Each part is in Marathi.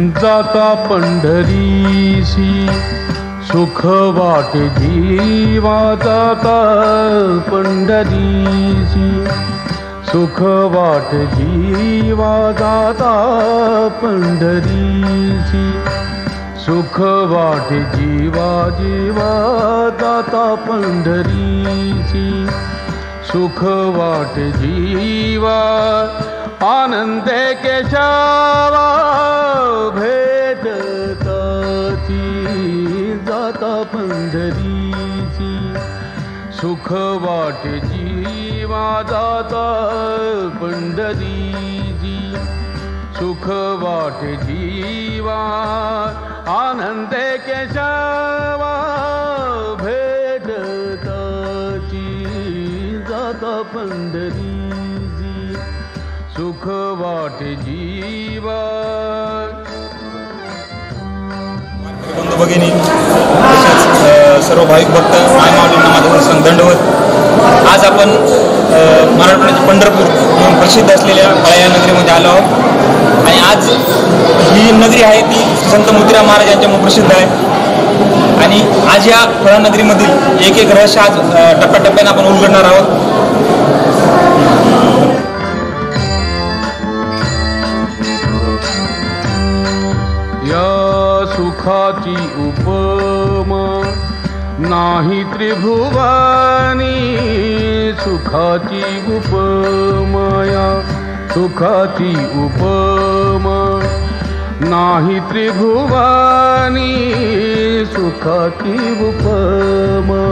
जाता पंढरीसी सुख वाटे जीवा जाता पंढरीसी सुख वाटे जीवा जाता पंढरीसी सुख वाटे जीवा जीवा जाता पंढरीसी सुख वाटे जीवा आनंदे केशवा भेटताची जाता पंढरीची सुख वाटे जीवा जाता पंढरीची सुख वाटे जीवा आनंदे केशवा भेटताची जाता पंढरीची सुख वाटे जीवा. बंधू भगिनी तसेच सर्व भाविक भक्त मायमाऊलींना माझा दंडवत. आज आपण मराठवाड्याचे पंढरपूर म्हणून प्रसिद्ध असलेल्या फळा नगरीमध्ये आलो आहोत आणि आज ही नगरी आहे ती संत मोतीराम महाराज यांच्यामुळे प्रसिद्ध आहे आणि आज या फळा नगरीमधील एक एक रहस्य आज टप्प्याटप्प्याने आपण उलगडणार आहोत. या सुखाची उपमा नाही त्रिभुवानी सुखाची उपमा या सुखाची उपमा नाही त्रिभुवानी सुखाची उपमा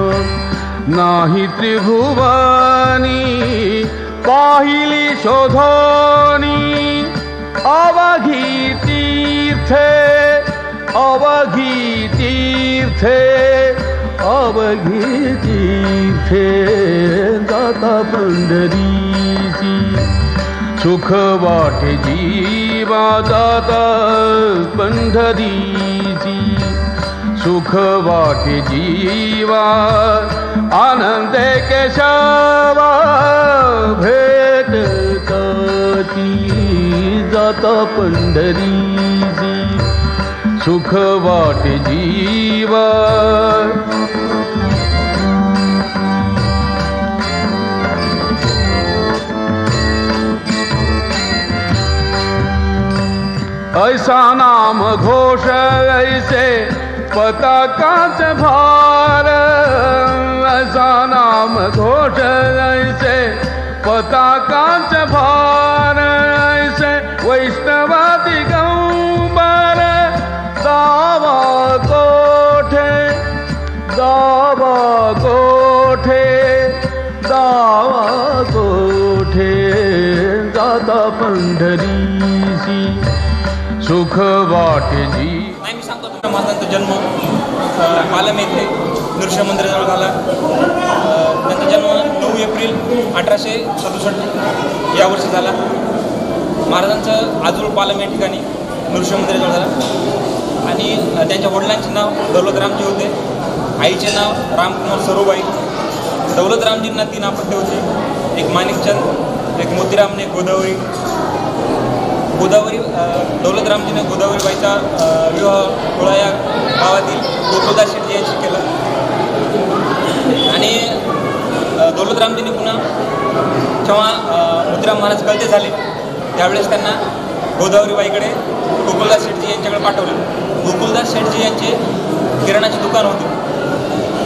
नाही त्रिभुवानी पाहिली शोधोनी अवघी तीर्थे अवघी तीर्थे अवघी तीर्थे जाता पंढरीची सुख वाटे जीवा जाता पंढरीची सुख वाटे जीवा आनंदे केशवा भेटताची जाता पंढरीची सुख वाटे जीवा. ऐसा नाम घोष ऐसे पताकाच भार ऐसा नाम घोष ऐसे पताकाच भार ऐसे वैष्णवादी गंबर दावा कोठे दावा कोठे दावा कोठे जाता पंढरीसी सुख वाटे जी. मी सांगतो तुला महाराजांचा जन्म पालम येथे नृसिंह मंदिराजवळ झाला. त्यांचा जन्म 9 एप्रिल 1867 या वर्षी झाला. महाराजांचं आजूळ पालम या ठिकाणी नृसिंह मंदिराजवळ झाला आणि त्यांच्या वडिलांचे नाव दौलतरामजी होते. आईचे नाव रामकुमार सरोबाई. दौलतरामजींना 3 अपत्य होती. एक माणिकचंद, एक मोतीराम, एक गोदावरी. दौलतरामजीने गोदावरीबाईचा विवाह थोडा या गावातील गोकुळदास शेट्टी यांशी केला आणि दौलतरामजीने पुन्हा जेव्हा मोतीराम महाराज कळते झाले त्यावेळेस त्यांना गोदावरीबाईकडे गोकुळदास शेट्टी यांच्याकडे पाठवलं. गोकुळदास शेट्टी यांचे किराणाचे दुकान होते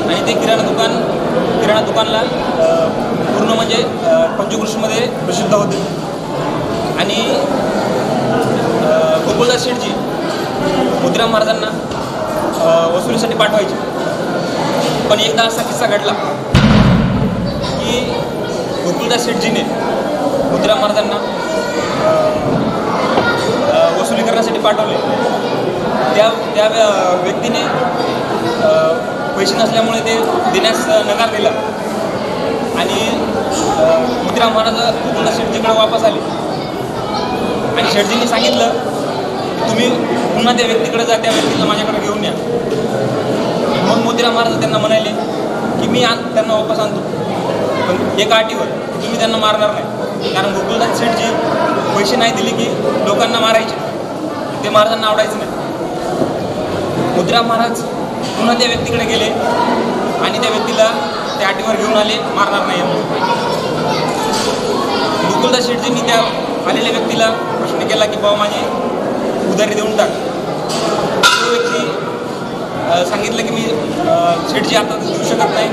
आणि ते किराणा दुकानला पूर्ण म्हणजे पंचकृषीमध्ये प्रसिद्ध होते आणि गोकुळदास शेठजी मोतीराम महाराजांना वसुलीसाठी पाठवायचे. पण एकदा असा किस्सा घडला की गोकुळदास शेठजीने मोतीराम महाराजांना वसुली करण्यासाठी पाठवले. त्या व्यक्तीने पैसे नसल्यामुळे ते देण्यास नकार दिला आणि मोतीराम महाराज गोकुळदास शेठजीकडे वापस आले आणि शेठजींनी सांगितलं तुम्ही पुन्हा त्या व्यक्तीकडे जा, त्या व्यक्तीला माझ्याकडे घेऊन या. मग मोतीराम महाराज त्यांना म्हणाले की मी त्यांना वापस आणतो पण एका अटीवर की तुम्ही त्यांना मारणार नाही. कारण गोकुळदास शेठजी पैसे नाही दिले की लोकांना मारायचे. ते महाराजांना आवडायचं नाही. मुद्राम महाराज पुन्हा त्या व्यक्तीकडे गेले आणि त्या व्यक्तीला त्या अटीवर घेऊन आले, मारणार नाही म्हणून. गोकुलदास शेठजींनी त्या आलेल्या व्यक्तीला प्रश्न केला की बाबा माझी उधारी देऊन टाक. तो व्यक्ती सांगितलं की मी शेठजी आता देऊ शकत नाही,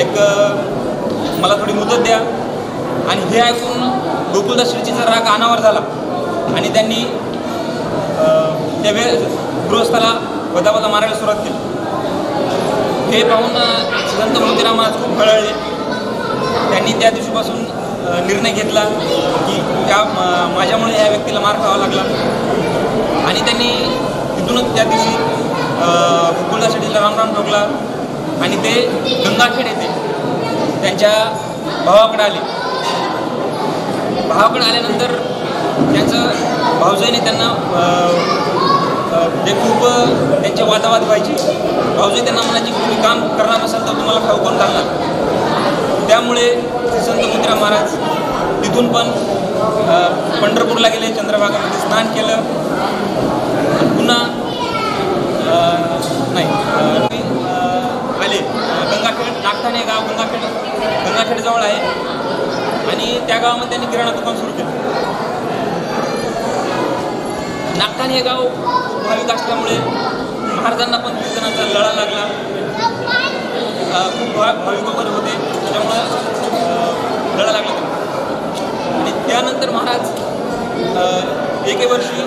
एक मला थोडी मुदत द्या. आणि हे ऐकून गोकुलदास शेठजीचा राग अनावर झाला आणि त्यांनी त्या गृहस्थाला बदाबदा मारायला सुरुवात केली. हे पाहून संत मोतीराम महाराज खूप खळले. त्यांनी त्या दिवशीपासून निर्णय घेतला की माझ्यामुळे या व्यक्तीला मार खावा लागला. आणि त्यांनी तिथूनच त्या दिवशी गोकुलदास शेठजीला रामराम ठोकला आणि ते गंगाखेड येथे त्यांच्या भावाकडे आले. भावाकडे आल्यानंतर त्यांचं भाऊजाईने त्यांना जे खूप त्यांचे वादावाद व्हायचे. भाऊजाई त्यांना म्हणायची की तुम्ही काम करणार असाल तर तुम्हाला खाऊ कोण घालणार. त्यामुळे संत मोतीराम महाराज तिथून पण पंढरपूरला गेले, चंद्रभागामध्ये स्नान केलं. पुन्हा आले गंगाखेड, नागठाणे गाव गंगाखेड जवळ आहे आणि त्या गावामध्ये त्यांनी किराणा दुकान सुरू केलं. नागठाणे हे गाव भाविक असल्यामुळे महाराजांना पण कीर्तनाचा लढा लागला. खूप भाविक वगैरे होते, त्याच्यामुळं लढा लागला त्यांना. आणि त्यानंतर महाराज एके वर्षी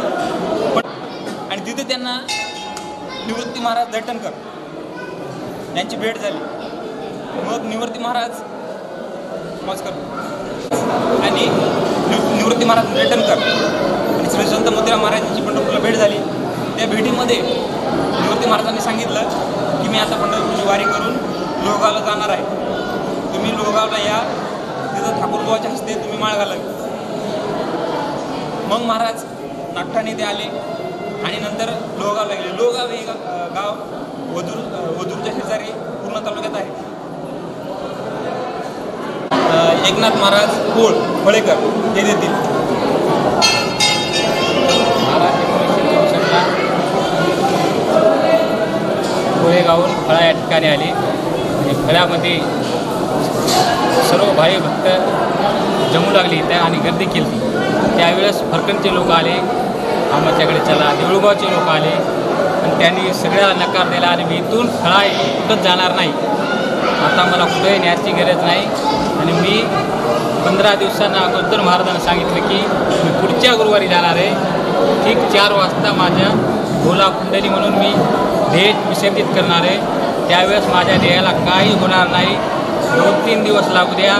आणि तिथे त्यांना निवृत्ती महाराज दैठणकर यांची भेट झाली. मग निवृत्ती महाराज आणि निवृत्ती महाराज दैठणकर आणि श्री संत मोतीराम महाराज यांची पंढरपूरला भेट झाली. त्या भेटीमध्ये निवृत्ती महाराजांनी सांगितलं की मी आता पंढरपूरची वारी करून लोहगावला जाणार आहे, तुम्ही लोहगावला या, तिथं ठाकूरबाबाच्या हस्ते तुम्ही माळ घालावी. मग महाराज नागठाणे ते आले आणि नंतर लोहगावला गेले. लोहगाव हे गाव वधूरच्या शेजारी पूर्ण तालुक्यात आहे. एकनाथ महाराज कोळ फळेकर हे देतील. कोळेगावहून फळा या ठिकाणी आले आणि फळ्यामध्ये सर्व भाई भक्त जमू लागले इथे आणि गर्दी केली. त्यावेळेस फरकणचे लोक आले, आम्हाच्याकडे चला, देऊळगावचे लोक आले आणि त्यांनी सगळ्याला नकार दिला आणि मी इथून फळा कुठंच जाणार नाही, आता मला कुठेही न्यायची गरज नाही. आणि मी 15 दिवसांना अगोदर महाराजांना सांगितलं की मी पुढच्या गुरुवारी जाणार आहे, ठीक 4 वाजता माझ्या भोला कुंडली म्हणून मी देह विसर्जित करणार आहे. त्यावेळेस माझ्या देहाला काही होणार नाही, 2-3 दिवस लागू द्या,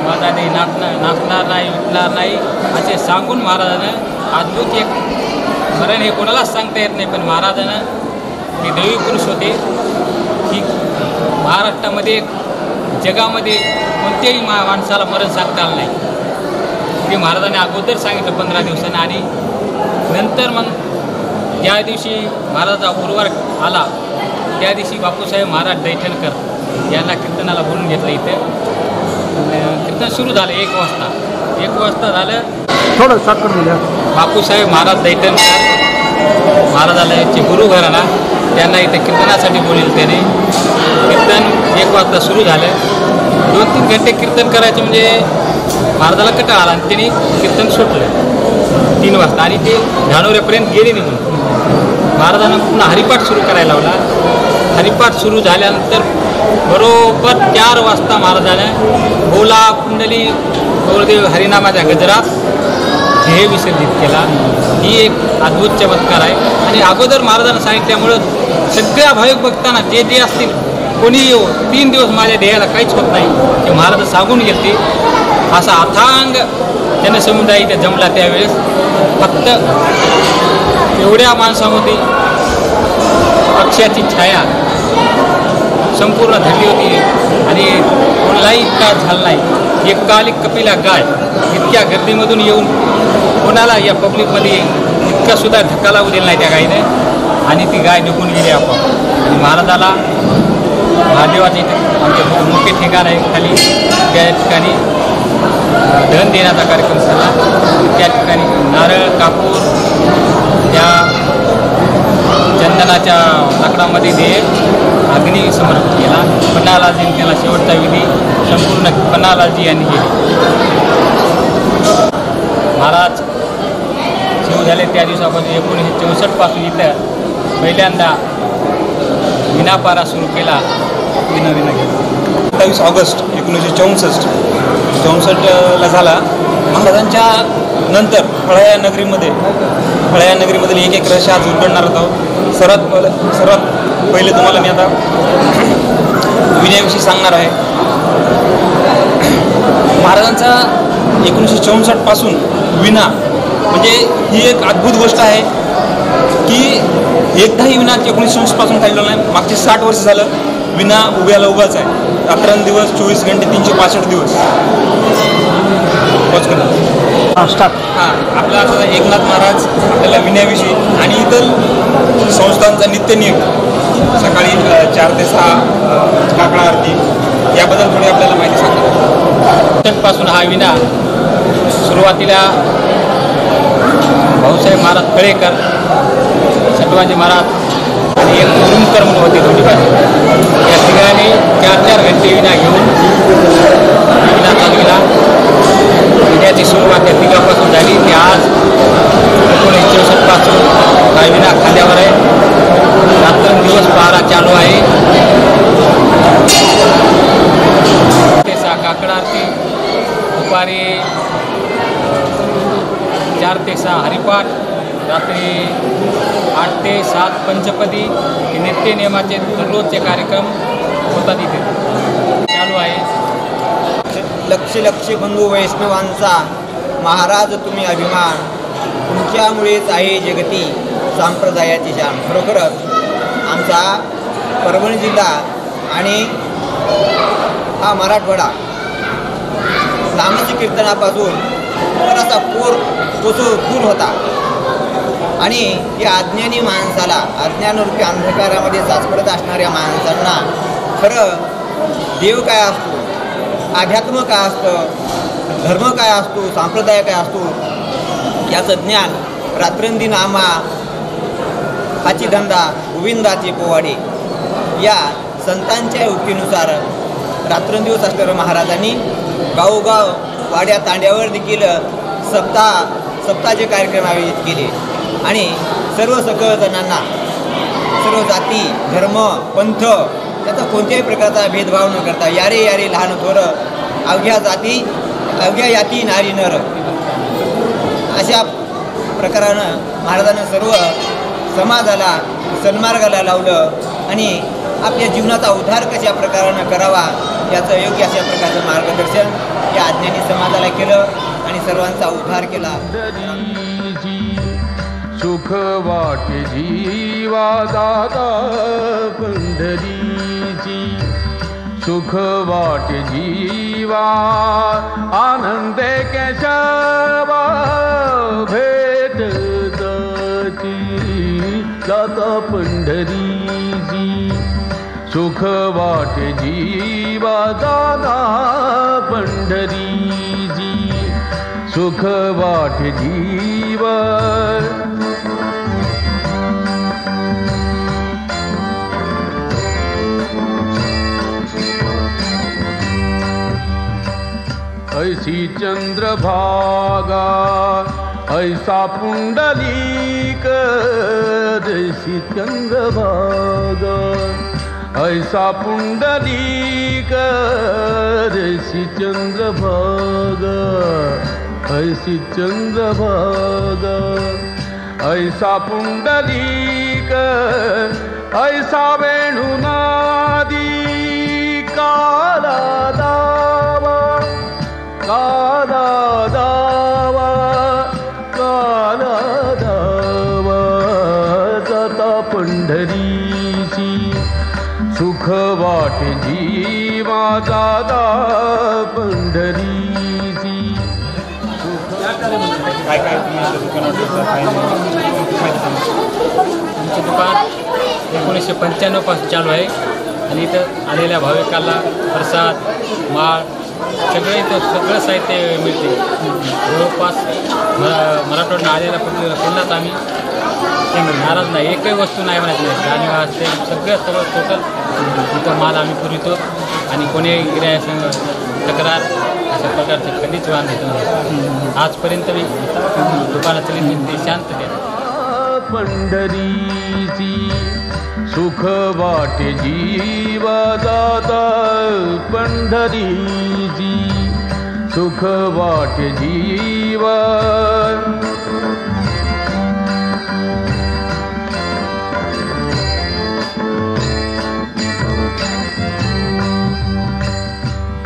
माझा देह नाचणार नाही, विटणार नाही असे सांगून महाराजानं अद्भुत एक मरण हे कोणालाच सांगता येत नाही, पण महाराजानं हे दैवी पुरुष होते की महाराष्ट्रामध्ये जगामध्ये कोणत्याही माणसाला मरण सांगता आलं नाही. ते महाराजांनी अगोदर सांगितलं 15 दिवसांनी. आणि नंतर मग ज्या दिवशी महाराजाचा गुरुवार आला त्या दिवशी बापूसाहेब महाराज दैठणकर यांना कीर्तनाला बोलून घेतलं. इथे कीर्तन सुरू झालं 1 वाजता झालं. थोडं साखर दिल्या. बापूसाहेब महाराज दैठणकर महाराजाचे गुरु घराणा त्यांना इथे कीर्तनासाठी बोलवलं. त्याने कीर्तन 1 वाजता सुरू झालं. 2-3 घंटे कीर्तन करायचं म्हणजे महाराजाला कंटाळा आला आणि त्यांनी कीर्तन सुटलं 3 वाजता आणि ते धानोऱ्यापर्यंत गेले निघून. महाराजांना पुन्हा हरिपाठ सुरू करायला लावला. हरिपाठ सुरू झाल्यानंतर बरोबर 4 वाजता महाराजानं भोला कुंडली गौरदेव हरिनामाच्या गजरात ध्येय विसर्जित केला. ही एक अद्भुत चमत्कार आहे. आणि अगोदर महाराजांना सांगितल्यामुळं सगळ्या भाविक भक्तांना जे जे असतील कोणी येऊ 3 दिवस माझ्या ध्येयाला काहीच होत नाही ते महाराज सांगून गेले. असा अथांग जनसमुदाय इथे जमला. त्यावेळेस फक्त एवढ्या माणसामध्ये पक्षाची छाया संपूर्ण धरली होती आणि कोणालाही त्रास झाला नाही. एक कालिक कपिला गाय इतक्या गर्दीमधून येऊन कोणाला या पब्लिकमध्ये इतका सुद्धा धक्का लागू दिला नाही त्या गायीने आणि ती गाय निघून गेली आपोआप. आणि महाराजाला महादेवाचे आमचे मुख्य ठिकाण आहे खाली, त्या ठिकाणी दहन देण्याचा कार्यक्रम झाला. त्या ठिकाणी नारळ कापूर त्या वाहनाचा विधी संपूर्ण पन्नालालजी यांनी केली. महाराज शिव झाले त्या दिवसापासून 1964 पासून इथं पहिल्यांदा विनापारा सुरू केला. विना घेऊन 27 ऑगस्ट 1964 झाला. महाराजांच्या नंतर फळा नगरीमधील एक रहस्य आज उलगडणार आहोत. सर्वात पहिले तुम्हाला मी आता विनयाविषयी सांगणार आहे. महाराजांचा 1964 पासून विना म्हणजे ही एक अद्भुत गोष्ट आहे की एकदाही विना 1964 पासून खाल्लेलं नाही. मागचे 60 वर्ष झालं विना उभ्याच आहे. रात्रंदिवस 24 घंटे 365 दिवस. आपला आता एकनाथ महाराज आपल्याला विनयाविषयी आणि इतर संस्थांचा नित्यनियम सकाळी 4 ते 6 काकडा आरती याबद्दल थोडी आपल्याला माहिती सांगतात. पासून हा विना सुरुवातीला भाऊसाहेब महाराज तळेकर, सटवाजी महाराज आणि एक मुरुमकर म्हणून होते दोन्ही बाजू. या ठिकाणी 4-4 घंटे विना घेऊन विना चालविला. विण्याची सुरुवात या तिघापासून झाली. ती आज 1964 पासून हा विना खांद्यावर आहे. रात्रंदिवस पहारा चालू आहे. ते 6 काकडा आरती, दुपारी 4 ते 6 हरिपाठ, रात्री 8 ते 7 पंचपदी. हे नित्य नियमाचे दररोजचे कार्यक्रम होतात इथे चालू आहे. लक्ष बंधू वैष्णवांचा महाराज तुम्ही अभिमान, तुमच्यामुळेच आहे जगती संप्रदायाची जाण. खरोखरच आमचा परभणी जिल्हा आणि हा मराठवाडा नामची कीर्तनापासून बराचसा दूर होता आणि या अज्ञानी माणसाला, अज्ञानरूपी अंधकारामध्ये साचपडत असणाऱ्या माणसांना खरं देव काय असतो, अध्यात्म काय असतं, धर्म काय असतो, संप्रदाय काय असतो याचं ज्ञान रात्रंदिन आम्हा हाची धंदा गोविंदाचे पोवाडे या संतांच्या युक्तीनुसार रात्रंदिवस असणाऱ्या महाराजांनी गावोगाव वाड्या तांड्यावर देखील सप्ताहाचे कार्यक्रम आयोजित केले आणि सर्व सकळ जणांना, सर्व जाती, धर्म, पंथ त्याचा कोणत्याही प्रकारचा भेदभाव न करता यारे लहान थोरं, अवघ्या याती नारी नर अशा प्रकारानं महाराजांनी सर्व समाजाला सन्मार्गाला लावलं आणि आपल्या जीवनाचा उद्धार कशा प्रकारानं करावा याचं योग्य अशा प्रकारचं मार्गदर्शन या अज्ञानी समाजाला केलं आणि सर्वांचा उद्धार केला. सुख वाटे जीवा दादा पंढरीची, सुख वाटे जीवा आनंदे केशवा भेट दाता पंढरीची. सुख वाटे जीवा दादा पंढरीची, सुख वाटे जीवा. ऐसी चंद्रभागा ऐसा पुंडलीक, जैसी चंद्रभागा ऐसा पुंडलीक, जैसी चंद्रभागा ऐसी चंद्रभागा. ऐसा पुंडलीक ऐसा वेणुनादी, काला दावा काला दावा काला दावा जाता पंढरीची. सुख वाटे जीवा दादा पंढरीची. आमचं दुकान 1995 पासून चालू आहे आणि इथं आलेल्या भाविकांना प्रसाद, माळ, सगळं साहित्य मिळते. जवळपास मराठवाड्यात आलेल्या पुन्हाच आम्ही नाराज नाही. एकही वस्तू नाही म्हणत नाही. गाणी वाजते सगळं टोटल इथं माल आम्ही पुरवितो आणि कोणी गिऱ्हाईकासंग तक्रार अशा प्रकारचे कधीच वाद घेत नाही. आजपर्यंत मी दुकानातली ते शांत द्या. पंढरीची सुख वाटे जीवा जाता, पंढरीची सुख वाटे जीवा.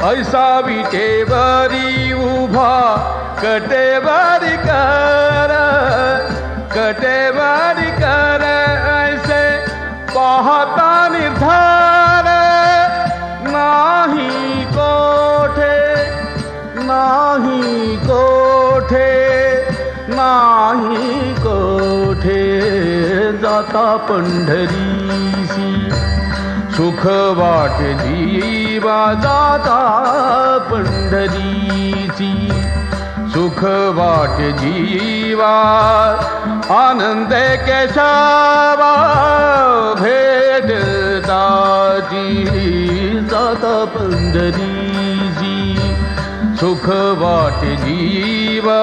ऐसा विटेवरी उभा कटेवारी कर ऐसे पाहता निर्धार. नाही कोठे नाही कोठे नाही कोठे जाता पंढरीसी सुख वाटे जीवा जाता, पंढरीची सुख वाटे जीवा. आनंद केशवा भेटताची जाता पंढरीची सुख वाटे जीवा.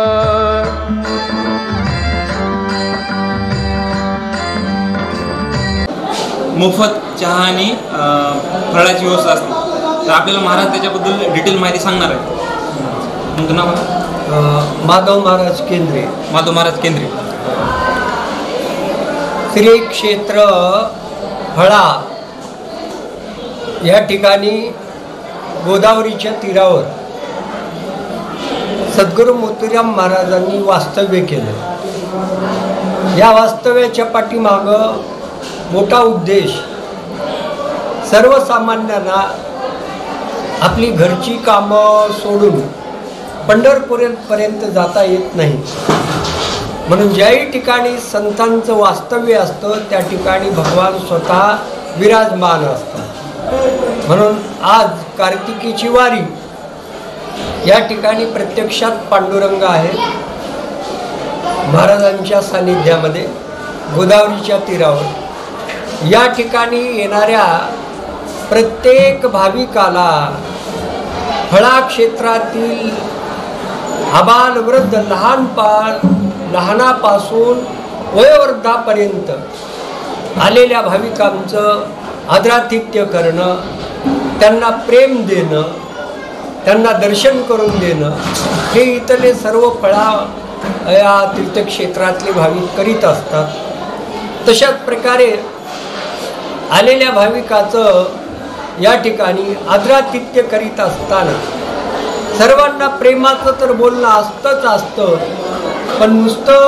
मोफत चहा आणि फळाची व्यवस्था असते. तर आपल्याला महाराज त्याच्याबद्दल डिटेल माहिती सांगणार आहे. तुमचं नाव? माधव महाराज केंद्रे. माधव महाराज केंद्रे. श्री क्षेत्र फळा या ठिकाणी गोदावरीच्या तीरावर सद्गुरू मोतीराम महाराजांनी वास्तव्य केलं. या वास्तव्याच्या पाठीमागं मोठा उद्देश सर्वसामान्यांना आपली घरची कामं सोडून पंढरपूरपर्यंत जाता येत नाही, म्हणून ज्याही ठिकाणी संतांचं वास्तव्य असतं त्या ठिकाणी भगवान स्वतः विराजमान असतात. म्हणून आज कार्तिकीची वारी या ठिकाणी प्रत्यक्षात पांडुरंग आहे महाराजांच्या सानिध्यामध्ये गोदावरीच्या तीरावर. या ठिकाणी येणाऱ्या प्रत्येक भाविकाला फळा क्षेत्रातील आबाल वृद्ध लहानापासून वयोवृद्धापर्यंत आलेल्या भाविकांचं आदरातिथ्य करणं, त्यांना प्रेम देणं, त्यांना दर्शन करून देणं हे इथले सर्व फळा या तीर्थक्षेत्रातले भाविक करीत असतात. तशाच प्रकारे आलेल्या भाविकाचं या ठिकाणी आदरातिथ्य करीत असताना सर्वांना प्रेमाचं तर बोलणं असतं, पण नुसतं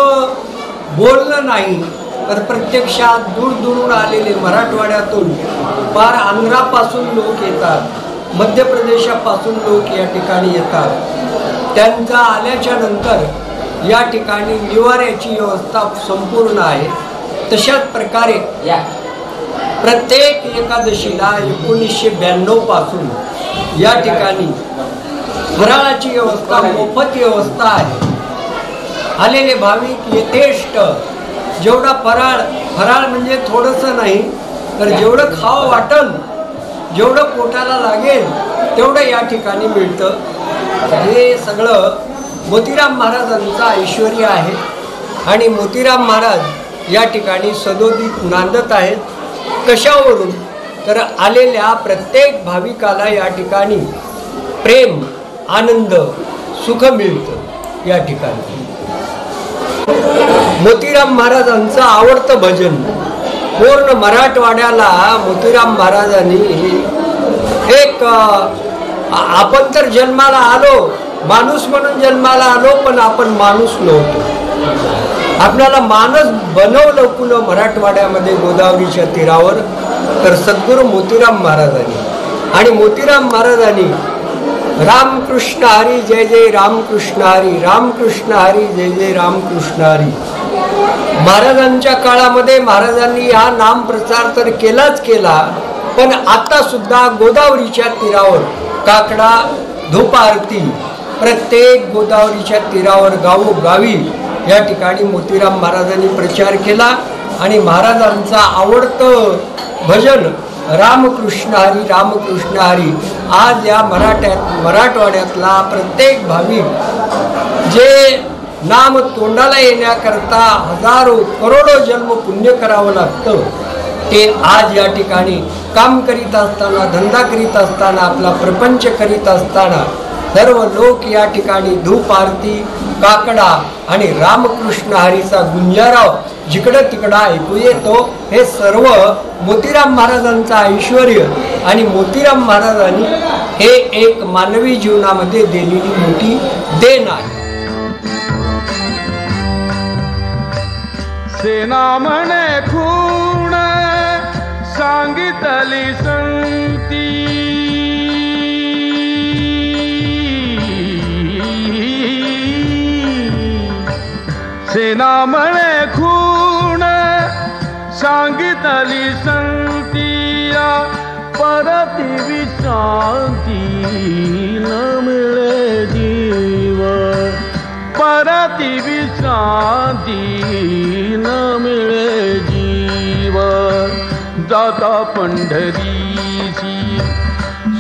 बोलणं नाही तर प्रत्यक्षात दूरदूरून आलेले मराठवाड्यातून पार आंध्रापासून लोक येतात, मध्य प्रदेशापासून लोक या ठिकाणी येतात. त्यांचा आल्याच्या नंतर या ठिकाणी निवाऱ्याची व्यवस्था संपूर्ण आहे. तशाच प्रकारे प्रत्येक एकादशीला 1992 पासून या ठिकाणी फराळाची व्यवस्था, मोफत व्यवस्था आहे. आलेले भाविक यथेष्ट जेवढा फराळ म्हणजे थोडंसं नाही तर जेवढं खावं वाटल, जेवढं पोटाला लागेल तेवढं या ठिकाणी मिळतं. हे सगळं मोतीराम महाराजांचा ऐश्वर्य आहे आणि मोतीराम महाराज या ठिकाणी सदोदित नांदत आहेत. कशावरून तर आलेल्या प्रत्येक भाविकाला या ठिकाणी प्रेम, आनंद, सुख मिळतं. या ठिकाणी मोतीराम महाराजांचं आवडतं भजन पूर्ण मराठवाड्याला मोतीराम महाराजांनी एक आपण तर जन्माला आलो, माणूस म्हणून जन्माला आलो, पण आपण माणूस नव्हतो. आपल्याला माणूस बनवलं कुलं मराठवाड्यामध्ये गोदावरीच्या तीरावर तर सद्गुरू मोतीराम महाराजांनी. आणि मोतीराम महाराजांनी रामकृष्ण हरी जय जय रामकृष्ण हरी, रामकृष्ण हरी जय जय रामकृष्ण हरी. महाराजांच्या काळामध्ये महाराजांनी हा नाम प्रचार तर केलाच केला, पण आता सुद्धा गोदावरीच्या तीरावर काकडा धूप आरती प्रत्येक गोदावरीच्या तीरावर गावोगावी या ठिकाणी मोतीराम महाराजांनी प्रचार केला आणि महाराजांचा आवडतं भजन रामकृष्ण हरी रामकृष्ण हरी आज या मराठवाड्यातला प्रत्येक भाविक जे नाम तोंडाला येण्याकरता हजारो करोडो जन्म पुण्य करावं लागतं ते आज या ठिकाणी काम करीत असताना धंदा करीत असताना आपला प्रपंच करीत असताना सर्व लोक या ठिकाणी धूप आरती काकडा आणि रामकृष्ण हरीचा गुंजाराव जिकडं तिकडं ऐकू येतो हे सर्व मोतीराम महाराजांचं ऐश्वर्य आणि मोतीराम महाराजांनी हे एक मानवी जीवनामध्ये दिलेली मोठी देण आहे. सेना म्हणे खूण सांगितली संती सेना म्हणे खूण सांगितली संतीया परती विश्रांती न मिळे जीव परती विश्रांती न मिळे जीव जाता पंढरीची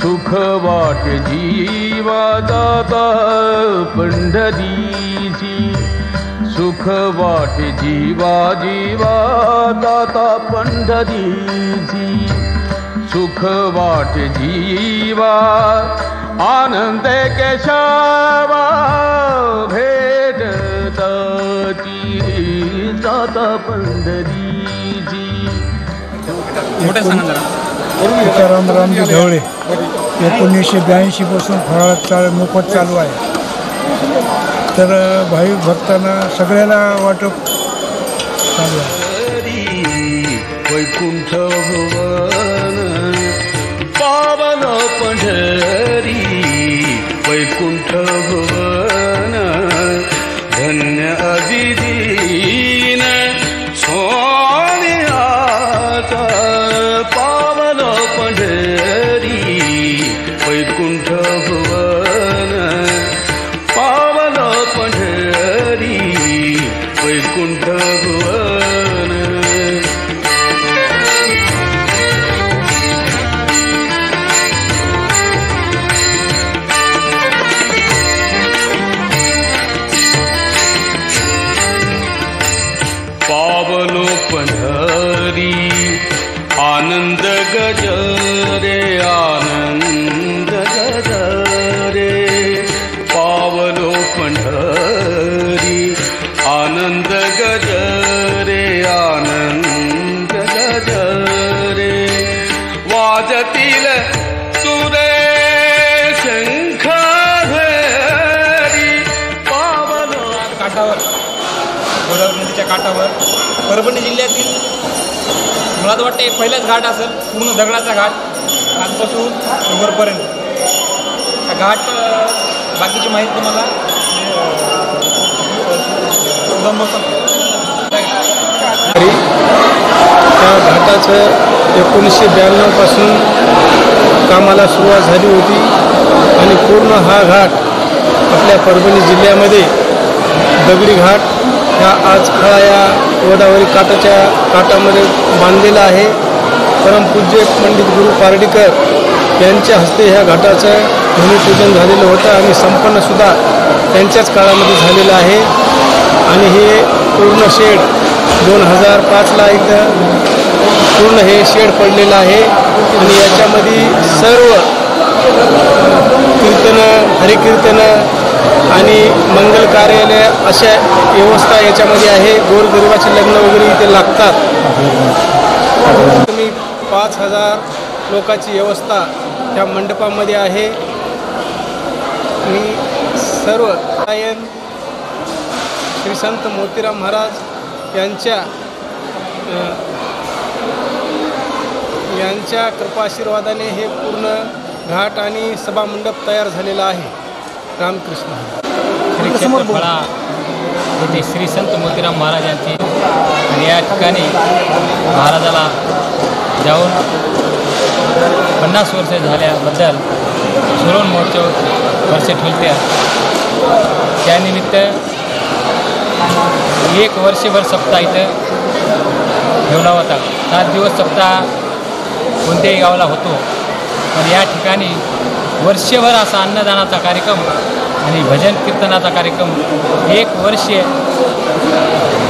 सुख वाट जीवा जाता पंढरीची सुख वाट जीवा जीवा जाता पंढरीची सुख वाट जीवा आनंद केशवा भेटताची जाता पंढरीची. मोठं सांगा जरा. तुकाराम रामजी ढवळे 1982 पासून फराळ मोफत चालू आहे. तर भाविक भक्तांना सगळ्याला वाटप चालू आहे. वैकुंठ भुवन पावन पंढरी वैकुंठ भुवन धन्य अदिदीन सोनियाचा पावन पंढरी वैकुंठ भुवन पावन पंढरी वैकुंठ भुवन. पावलो पंढरी आनंद गजरे आनंद गजरे पावलो पंढरी आनंद गजरे आनंद गजरे वाजतील सुरे शंख घरी पावलो. काठावर गोदावरी नदीच्या काठावर परभणी जिल्ह्यातील मला तर वाटते पहिलाच घाट असेल पूर्ण दगडाचा घाट आजपासून वरपर्यंत. हा घाट बाकीची माहिती तुम्हाला त्या घाटाचं 1992 पासून कामाला सुरुवात झाली होती आणि पूर्ण हा घाट आपल्या परभणी जिल्ह्यामध्ये दगडी घाट ह्या आज खळा या गोदावरी काठामध्ये बांधलेला आहे. परमपूज्य पंडित गुरु पारडीकर यांच्या हस्ते ह्या घाटाचं भूमिपूजन झालेलं होतं आणि संपन्नसुद्धा त्यांच्याच काळामध्ये झालेलं आहे. आणि हे पूर्ण शेड 2005ला इथं पूर्ण हे शेड पडलेलं आहे आणि याच्यामध्ये सर्व कीर्तनं हरिकीर्तनं आणि मंगल कार्यालय अशा व्यवस्था याच्यामध्ये आहे. गोरगरिबाचे लग्न वगैरे इथे लागतात. तुम्ही 5000 लोकांची व्यवस्था त्या मंडपामध्ये आहे. मी सर्व गायन श्री संत मोतीराम महाराज यांच्या कृपाशीर्वादाने हे पूर्ण घाट आणि सभामंडप तयार झालेला आहे. रामकृष्ण. श्री क्षेत्र फळा येथे श्री संत मोतीराम महाराज यांची आणि या ठिकाणी महाराजाला जाऊन 50 वर्ष झाल्याबद्दल सुरोन महोत्सव वर्षे ठेवते त्यानिमित्त एक वर्षभर सप्ताह इथं ठेवला होता. 7 दिवस सप्ताह कोणत्याही गावाला होतो. पण या ठिकाणी वर्षभर असा अन्नदानाचा कार्यक्रम आणि भजन कीर्तनाचा कार्यक्रम 1 वर्ष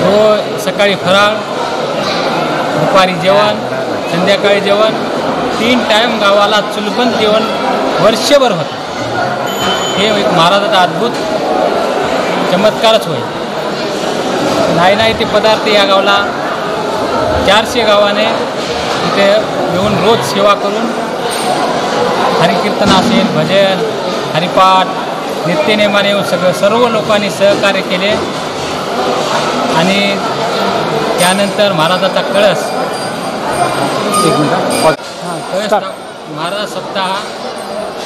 रोज सकाळी फराळ, दुपारी जेवण, संध्याकाळी जेवण, 3 टाईम गावाला चुलबंद जेवण वर्षभर होतं. हे एक महाराजाचा अद्भुत चमत्कारच होईल. नाही ते पदार्थ या गावाला 400 गावाने इथे येऊन रोज सेवा करून हरिकीर्तन असेल, भजन, हरिपाठ, नित्यनेमाने येऊन सर्व लोकांनी सहकार्य केले. आणि त्यानंतर महाराजाचा कळस महाराज सप्ताह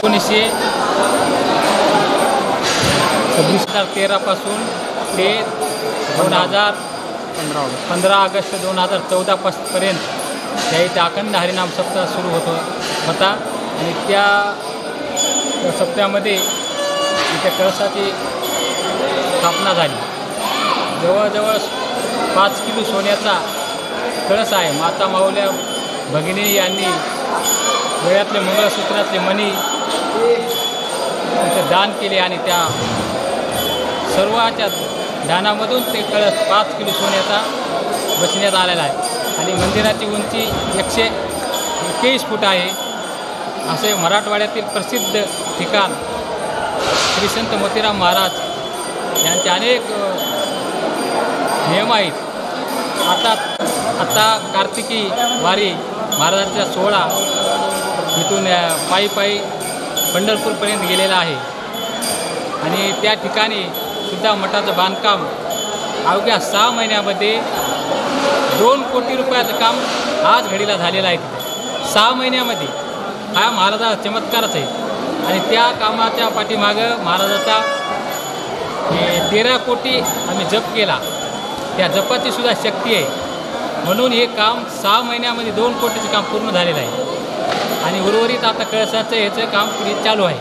1913 पासून ते 15 ऑगस्ट 2014 पर्यंत त्या इथे अखंड हरिनाम सप्ताह सुरू होता. आणि त्या सप्त्यामध्ये इथे कळसाची स्थापना झाली. जवळजवळ 5 किलो सोन्याचा कळस आहे. माता माऊल्या भगिनी यांनी गळ्यातले मंगळसूत्रातले मणी इथे दान केले आणि त्या सर्वाच्या दानामधून ते कळस 5 किलो सोन्याचा बसण्यात आलेला आहे. आणि मंदिराची उंची 121 फूट आहे. असे मराठवाड्यातील प्रसिद्ध ठिकाण श्री संत मोतीराम महाराज यांचे अनेक नियम आहेत. आता कार्तिकी वारी महाराजांचा सोहळा इथून पायी पंढरपूरपर्यंत गेलेला आहे. आणि त्या ठिकाणी सुद्धा मठाचं बांधकाम अवघ्या 6 महिन्यामध्ये 2 कोटी रुपयाचं काम आज घडीला झालेलं आहे. 6 महिन्यामध्ये हा महाराजाचा चमत्कारच आहे. आणि त्या कामाच्या पाठीमागं महाराजाचा 13 कोटी आम्ही जप केला. त्या जपाची सुद्धा शक्ती आहे. म्हणून हे काम 6 महिन्यामध्ये 2 कोटीचं काम पूर्ण झालेलं आहे. आणि उर्वरित आता कळसाचं ह्याचं काम पुढे चालू आहे.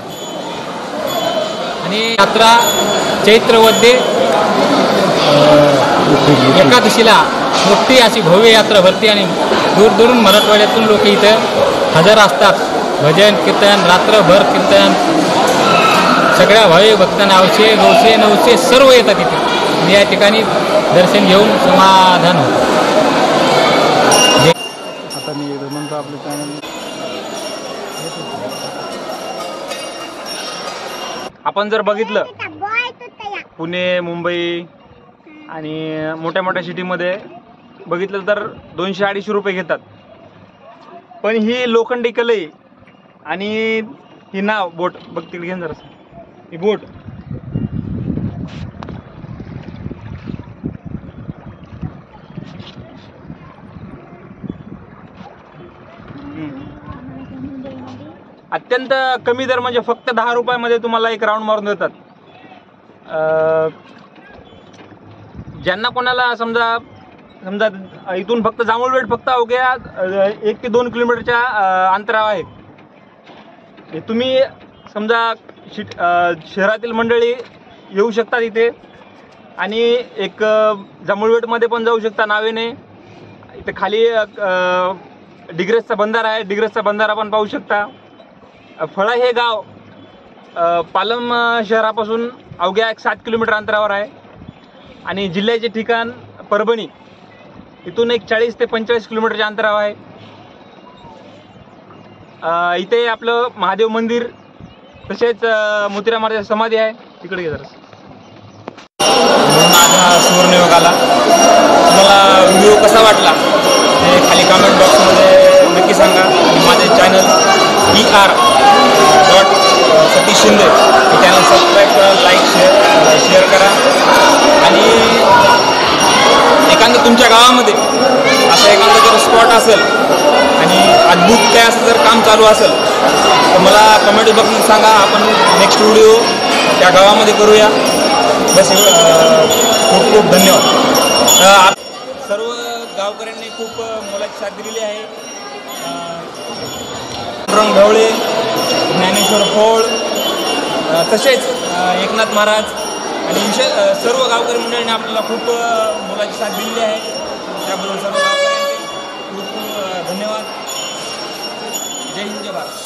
आणि यात्रा चैत्रमध्ये एकादशीला मोठी अशी भव्य यात्रा भरते. आणि दूरदूरून मराठवाड्यातून लोक इथं हजर असतात. भजन कीर्तन, रात्रभर कीर्तन, सगळ्या भावी भक्तांना 900 900 सर्व येतात इथे. आणि या ठिकाणी दर्शन घेऊन समाधान होतं. आता मी म्हणतो आपलं चॅनल आपण जर बघितलं पुणे, मुंबई आणि मोठ्या मोठ्या सिटीमध्ये बघितलं तर 200-250 रुपये घेतात. पण ही लोखंडी कलई आणि ही नाव बोट बघ तिकडे घेऊन जरासं. ही बोट अत्यंत कमी दर म्हणजे फक्त 10 रुपयामध्ये तुम्हाला एक राऊंड मारून देतात. ज्यांना कोणाला समजा इथून फक्त जांभूळपेठ फक्त अवघ्या 1 ते 2 किलोमीटरच्या अंतरावर आहे. हे तुम्ही समजा शहरातील मंडळी येऊ शकतात इथे. आणि एक जांभूळपेठमध्ये पण जाऊ शकता नावेने. इथे खाली डिग्रसचा बंधारा आहे. डिग्रसचा बंधारा पण पाहू शकता. फळा हे गाव पालम शहरापासून अवघ्या 7 किलोमीटर अंतरावर आहे. आणि जिल्ह्याचे ठिकाण परभणी इथून एक 40 ते 45 किलोमीटरच्या अंतरावर आहे. इथे आपलं महादेव मंदिर तसेच मोतीराम महाराजांची समाधी आहे. तिकडे घे जरा. माझा सुवर्णयोग आला. तुम्हाला व्हिडिओ कसा वाटला ते खाली कमेंट बॉक्समध्ये नक्की सांगा. माझे चॅनल ER.सतीश शिंदे हे चॅनल सबस्क्राईब करा, लाईक शेअर करा. आणि एखादं तुमच्या गावामध्ये असं एखादं जर स्पॉट असेल आणि अद्भुत काय असं जर काम चालू असेल तर मला कमेंट बॉक्समध्ये सांगा. आपण नेक्स्ट व्हिडिओ त्या गावामध्ये करूया. बस खूप खूप धन्यवाद. सर्व गावकऱ्यांनी खूप मोलाची साथ दिलेली आहे. ढवळे ज्ञानेश्वर पोळ, तसेच एकनाथ महाराज आणि सर्व गावकरी मंडळींनी आपल्याला खूप मोलाची साथ दिलेली आहे. त्याबद्दल सर्व गावकऱ्यांचे खूप खूप धन्यवाद. जय हिंद, जय भारत.